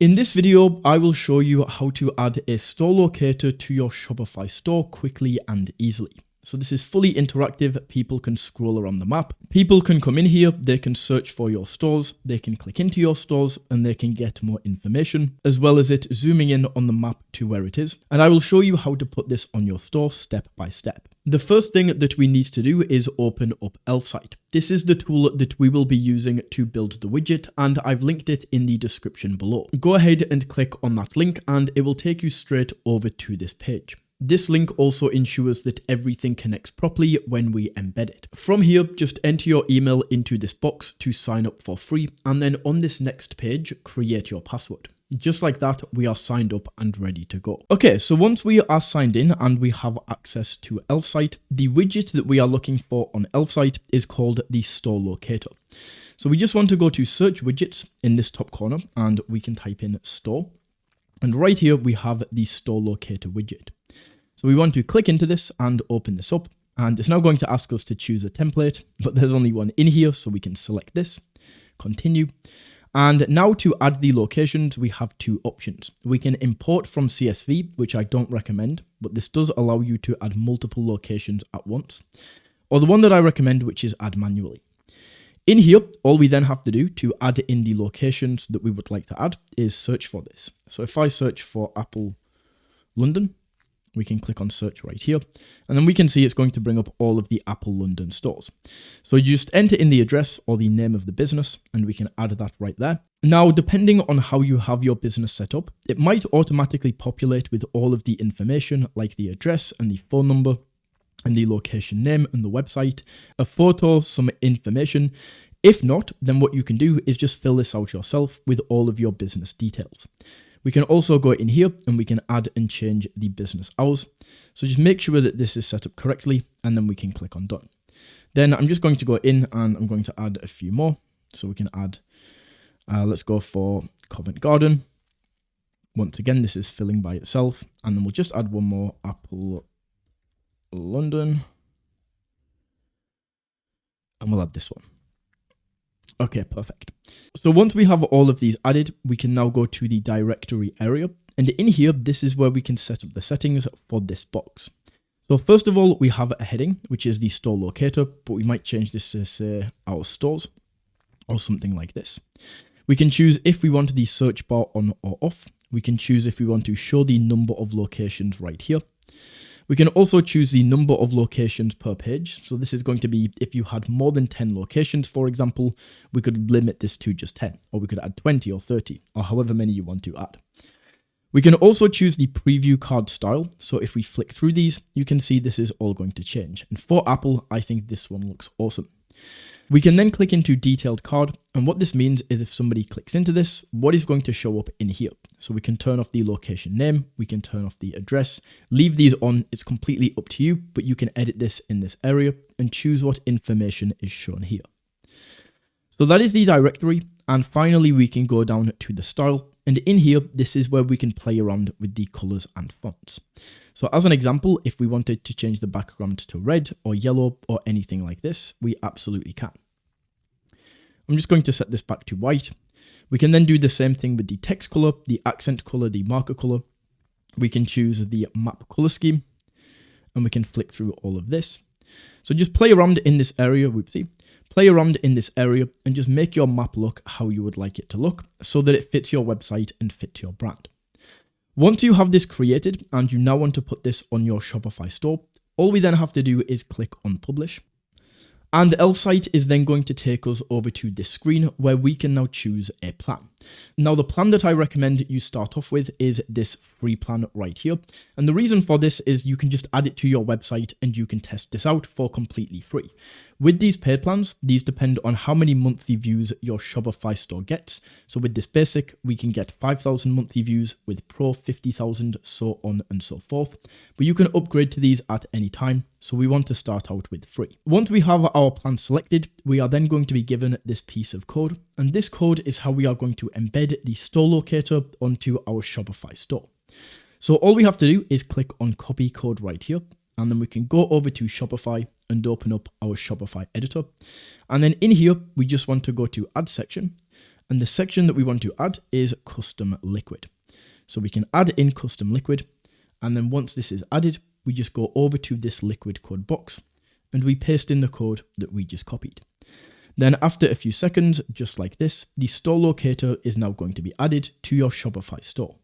In this video, I will show you how to add a store locator to your Shopify store quickly and easily. So this is fully interactive. People can scroll around the map. People can come in here, they can search for your stores, they can click into your stores, and they can get more information, as well as it zooming in on the map to where it is. And I will show you how to put this on your store step by step. The first thing that we need to do is open up Elfsight. This is the tool that we will be using to build the widget, and I've linked it in the description below. Go ahead and click on that link and it will take you straight over to this page. This link also ensures that everything connects properly when we embed it. From here, just enter your email into this box to sign up for free, and then on this next page, create your password. Just like that, we are signed up and ready to go. Okay, so once we are signed in and we have access to Elfsight, the widget that we are looking for on Elfsight is called the store locator. So we just want to go to search widgets in this top corner and we can type in store. And right here, we have the store locator widget. So we want to click into this and open this up, and it's now going to ask us to choose a template, but there's only one in here, so we can select this, continue. And now to add the locations, we have two options. We can import from CSV, which I don't recommend, but this does allow you to add multiple locations at once, or the one that I recommend, which is add manually. In here, all we then have to do to add in the locations that we would like to add is search for this. So if I search for Apple London, we can click on search right here, and then we can see it's going to bring up all of the Apple London stores. So you just enter in the address or the name of the business, and we can add that right there. Now, depending on how you have your business set up, it might automatically populate with all of the information like the address and the phone number and the location name and the website, a photo, some information. If not, then what you can do is just fill this out yourself with all of your business details. We can also go in here and we can add and change the business hours. So just make sure that this is set up correctly, and then we can click on done. Then I'm just going to go in and I'm going to add a few more. So we can add, let's go for Covent Garden. Once again, this is filling by itself. And then we'll just add one more, Apple London. And we'll add this one. Okay, perfect. So once we have all of these added, we can now go to the directory area. And in here, this is where we can set up the settings for this box. So first of all, we have a heading, which is the store locator, but we might change this to say our stores or something like this. We can choose if we want the search bar on or off. We can choose if we want to show the number of locations right here. We can also choose the number of locations per page. So this is going to be if you had more than 10 locations, for example, we could limit this to just 10, or we could add 20 or 30, or however many you want to add. We can also choose the preview card style. So if we flick through these, you can see this is all going to change. And for Apple, I think this one looks awesome. We can then click into detailed card, and what this means is if somebody clicks into this, what is going to show up in here? So we can turn off the location name, we can turn off the address, leave these on, it's completely up to you, but you can edit this in this area and choose what information is shown here. So that is the directory, and finally we can go down to the style, and in here, this is where we can play around with the colors and fonts. So as an example, if we wanted to change the background to red or yellow or anything like this, we absolutely can. I'm just going to set this back to white. We can then do the same thing with the text color, the accent color, the marker color. We can choose the map color scheme, and we can flick through all of this. So just play around in this area, play around in this area and just make your map look how you would like it to look so that it fits your website and fits your brand. Once you have this created and you now want to put this on your Shopify store, all we then have to do is click on publish. And Elfsight is then going to take us over to this screen where we can now choose a plan. Now, the plan that I recommend you start off with is this free plan right here. And the reason for this is you can just add it to your website and you can test this out for completely free. With these paid plans, these depend on how many monthly views your Shopify store gets. So with this basic, we can get 5,000 monthly views, with Pro 50,000, so on and so forth. But you can upgrade to these at any time. So we want to start out with free. Once we have our plan selected, we are then going to be given this piece of code. And this code is how we are going to embed the store locator onto our Shopify store. So all we have to do is click on copy code right here. And then we can go over to Shopify and open up our Shopify editor. And then in here, we just want to go to add section. And the section that we want to add is custom liquid. So we can add in custom liquid. And then once this is added, we just go over to this liquid code box and we paste in the code that we just copied. Then after a few seconds, just like this, the store locator is now going to be added to your Shopify store.